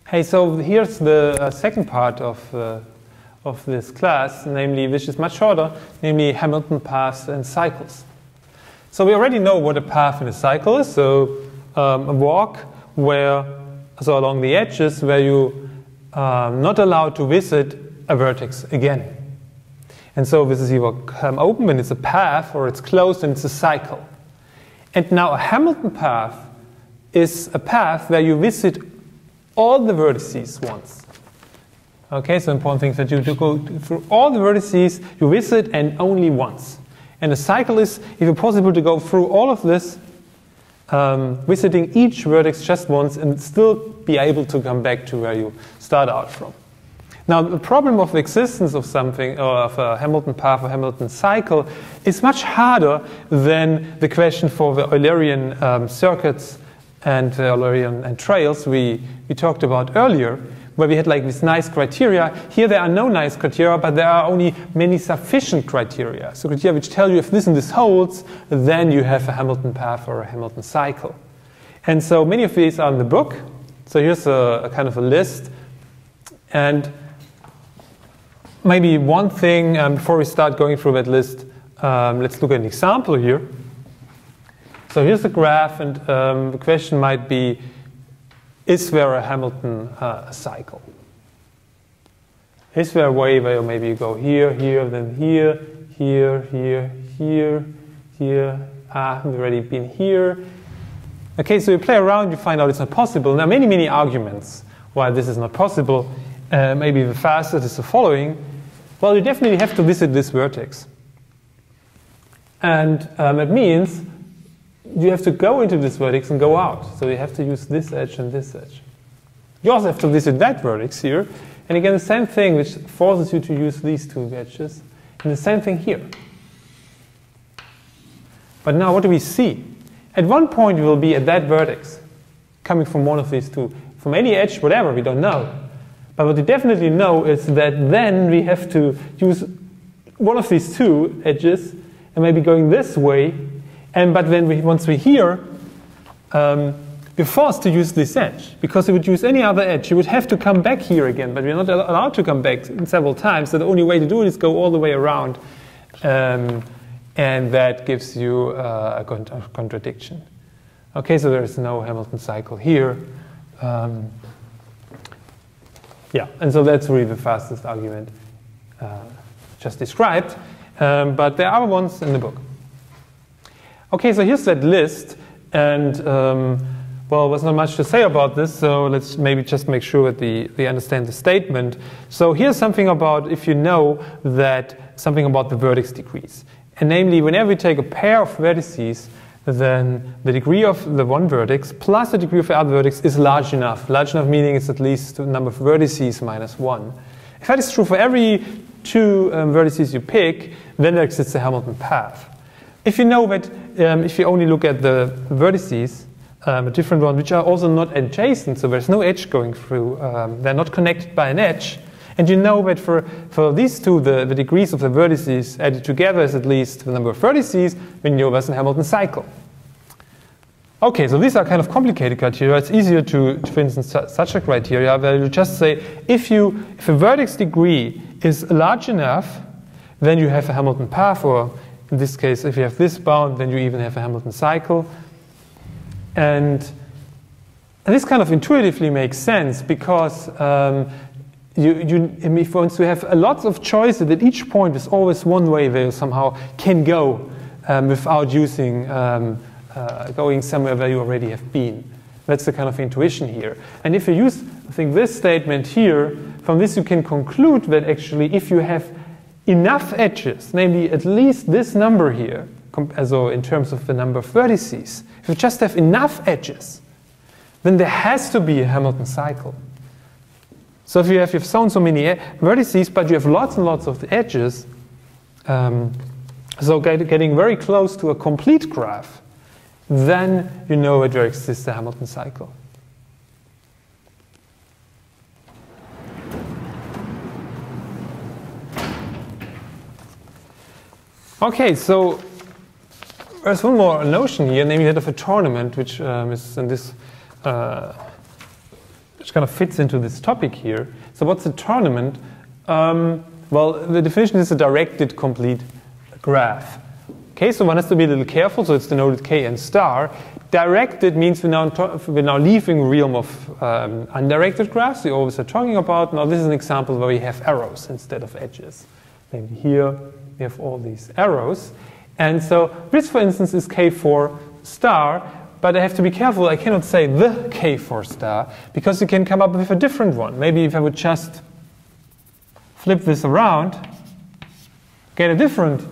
Hey, so here's the second part of this class, namely, which is much shorter, namely Hamilton paths and cycles. So we already know what a path in a cycle is. So a walk where, so along the edges, where you are not allowed to visit a vertex again. And so this is either open when it's a path, or it's closed and it's a cycle. And now a Hamilton path is a path where you visit all the vertices once. Okay, so important things that you do go through all the vertices you visit and only once. And a cycle is, if it's possible, to go through all of this, visiting each vertex just once and still be able to come back to where you start out from. Now, the problem of the existence of something, or of a Hamilton path or Hamilton cycle, is much harder than the question for the Eulerian circuits and the Eulerian trails we talked about earlier, where we had like this nice criteria. Here there are no nice criteria, but there are only many sufficient criteria. So criteria which tell you if this and this holds, then you have a Hamilton path or a Hamilton cycle. And so many of these are in the book. So here's a kind of a list. And maybe one thing, before we start going through that list, let's look at an example here. So here's the graph, and the question might be, is there a Hamilton cycle? Is there a way where maybe you go here, here, then here, here, here, here, here, we've already been here. Okay, so you play around, you find out it's not possible. Now, many arguments why this is not possible. Maybe the fastest is the following. Well, you definitely have to visit this vertex. And it means you have to go into this vertex and go out. So you have to use this edge and this edge. You also have to visit that vertex here. And again, the same thing, which forces you to use these two edges. And the same thing here. But now what do we see? At one point you will be at that vertex, coming from one of these two. From any edge, whatever, we don't know. But what we definitely know is that then we have to use one of these two edges and maybe going this way. But then once we're here, we're forced to use this edge. Because if we would use any other edge, you would have to come back here again. But we're not allowed to come back several times. So the only way to do it is go all the way around. And that gives you a contradiction. Okay, so there is no Hamilton cycle here. Yeah, and so that's really the fastest argument just described. But there are other ones in the book. Okay, so here's that list, and well, there's not much to say about this, so let's maybe just make sure that they understand the statement. So here's something about, if you know that, something about the vertex degrees. And namely, whenever we take a pair of vertices, then the degree of the one vertex plus the degree of the other vertex is large enough. Large enough meaning it's at least the number of vertices minus 1. If that is true for every two vertices you pick, then there exists a Hamilton path. If you know that if you only look at the vertices, a different one, which are also not adjacent, so there's no edge going through, they're not connected by an edge, and you know that for these two, the degrees of the vertices added together is at least the number of vertices, then you know there's a Hamilton cycle. Okay, so these are kind of complicated criteria. It's easier to for instance, such a criteria where you just say, if a vertex degree is large enough, then you have a Hamilton path, or in this case, if you have this bound, then you even have a Hamilton cycle. And this kind of intuitively makes sense because if once you have lots of choices, at each point there's always one way where you somehow can go without using going somewhere where you already have been. That's the kind of intuition here. And if you use, I think, this statement here, from this you can conclude that actually if you have enough edges, namely at least this number here, so in terms of the number of vertices, if you just have enough edges, then there has to be a Hamilton cycle. So if you have so many vertices, but you have lots and lots of edges, so getting very close to a complete graph, then you know that there exists a Hamilton cycle. Okay, so there's one more notion here, namely that of a tournament, which is in this which kind of fits into this topic here. So what's a tournament? Well, the definition is a directed complete graph. Okay, so one has to be a little careful, so it's denoted K and star. Directed means we're now leaving the realm of undirected graphs we always are talking about. Now this is an example where we have arrows instead of edges. Maybe here we have all these arrows. And so this, for instance, is K4 star, but I have to be careful. I cannot say the K4 star, because you can come up with a different one. Maybe if I would just flip this around, get a different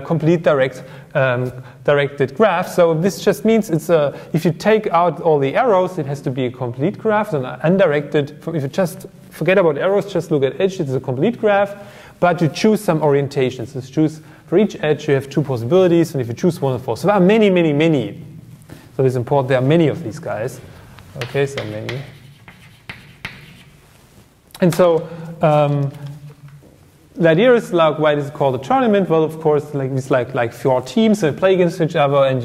complete directed graph. So this just means it's if you take out all the arrows, it has to be a complete graph. So undirected, if you just forget about arrows, just look at edge, it's a complete graph. But you choose some orientations. So choose for each edge you have two possibilities, and if you choose one of four. So there are many, many, many. So it's important there are many of these guys. Okay, so many. And so the idea is like, why is it called a tournament? Well, of course, like these like four teams that play against each other, and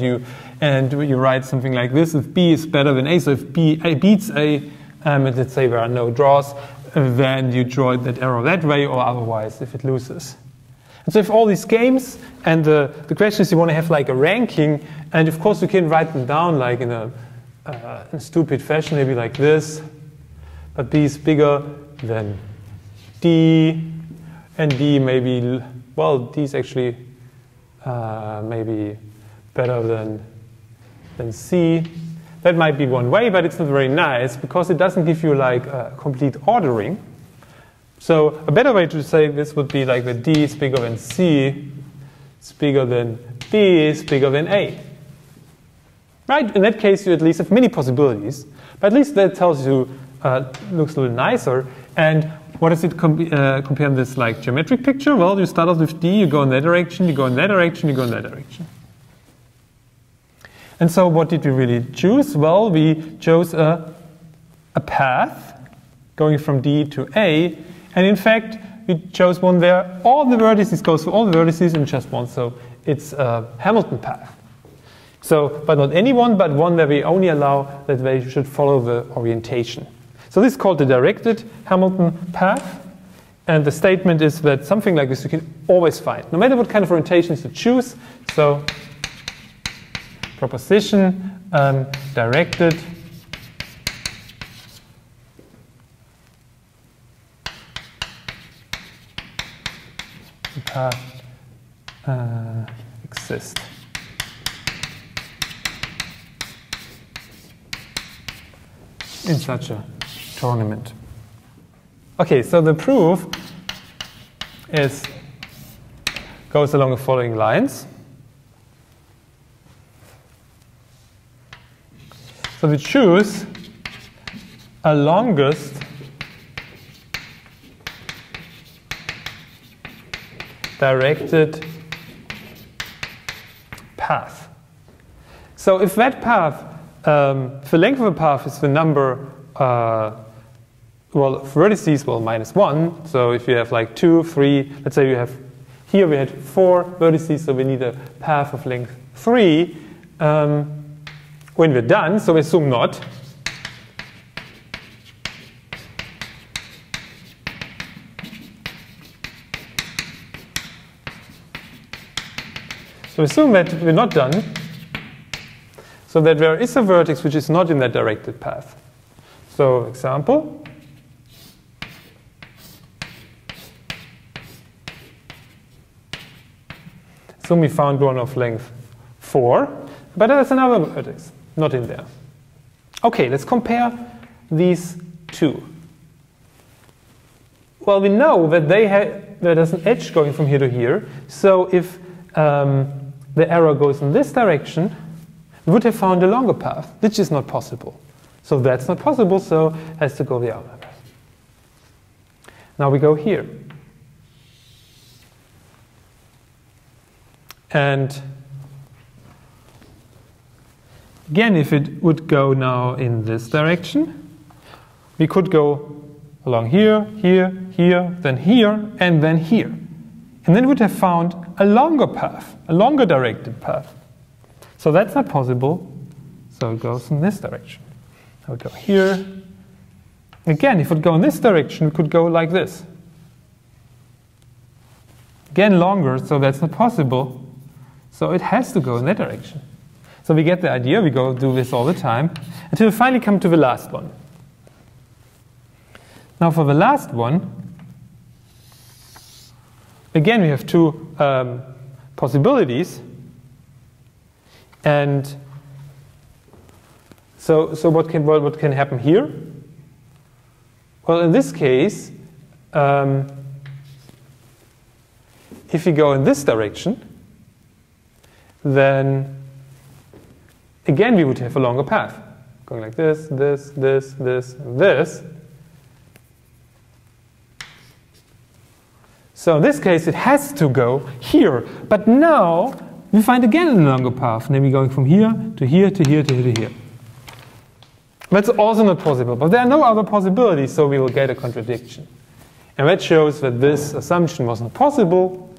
you write something like this: if B is better than A, so if A beats A, and let's say there are no draws, then you draw that arrow that way, or otherwise if it loses. And so if all these games, and the question is you want to have like a ranking, and of course you can write them down like in a stupid fashion, maybe like this, but B is bigger than D, and D maybe, well, D is actually maybe better than C. That might be one way, but it's not very nice because it doesn't give you like a complete ordering. So a better way to say this would be like that D is bigger than C, it's bigger than B, is bigger than A. Right? In that case, you at least have many possibilities, but at least that tells you, looks a little nicer. And what does it compare in this like geometric picture? Well, you start off with D, you go in that direction, you go in that direction, you go in that direction. And so what did we really choose? Well, we chose a path going from D to A. And in fact, we chose one where all the vertices goes through all the vertices in just one. So it's a Hamilton path. So, but not any one, but one where we only allow that they should follow the orientation. So this is called the directed Hamilton path. And the statement is that something like this you can always find, no matter what kind of orientations you choose. So proposition directed path exist. In such a tournament. Okay, so the proof goes along the following lines. So we choose a longest directed path. So if that path, the length of a path is the number, well, vertices, well, -1. So if you have like 2, 3, let's say you have, here we had 4 vertices, so we need a path of length 3. When we're done, so we assume not. So assume that we're not done, so that there is a vertex which is not in that directed path. So example, assume we found one of length 4, but there's another vertex not in there. Okay, let's compare these two. Well, we know that there's an edge going from here to here, so if the arrow goes in this direction, we would have found a longer path, which is not possible. So that's not possible, so it has to go the other way. Now we go here. And again, if it would go now in this direction, we could go along here, here, here, then here, and then here. And then we would have found a longer path, a longer directed path. So that's not possible, so it goes in this direction. I would go here, Again, if it would go in this direction, it could go like this. Again, longer, so that's not possible. So it has to go in that direction. So we get the idea, we go do this all the time, until we finally come to the last one. Now for the last one, again we have two possibilities. And so what can happen here? Well, in this case, if we go in this direction, then again we would have a longer path. Going like this, this, this, this, and this. So in this case it has to go here. But now we find again a longer path, namely going from here to here to here to here to here. That's also not possible, but there are no other possibilities, so we will get a contradiction. And that shows that this assumption was not possible.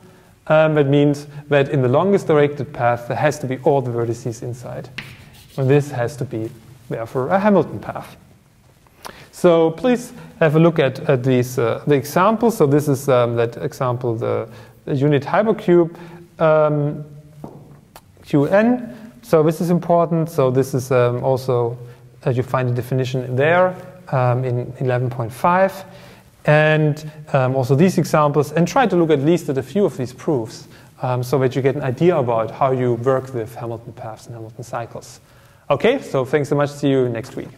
That means that in the longest directed path, there has to be all the vertices inside. And this has to be, therefore, a Hamilton path. So please have a look at these, the examples. So this is that example, the unit hypercube Qn. So this is important. So this is also, you find the definition there in 11.5. And also these examples, and try to look at least at a few of these proofs so that you get an idea about how you work with Hamilton paths and Hamilton cycles. Okay, so thanks so much. See you next week.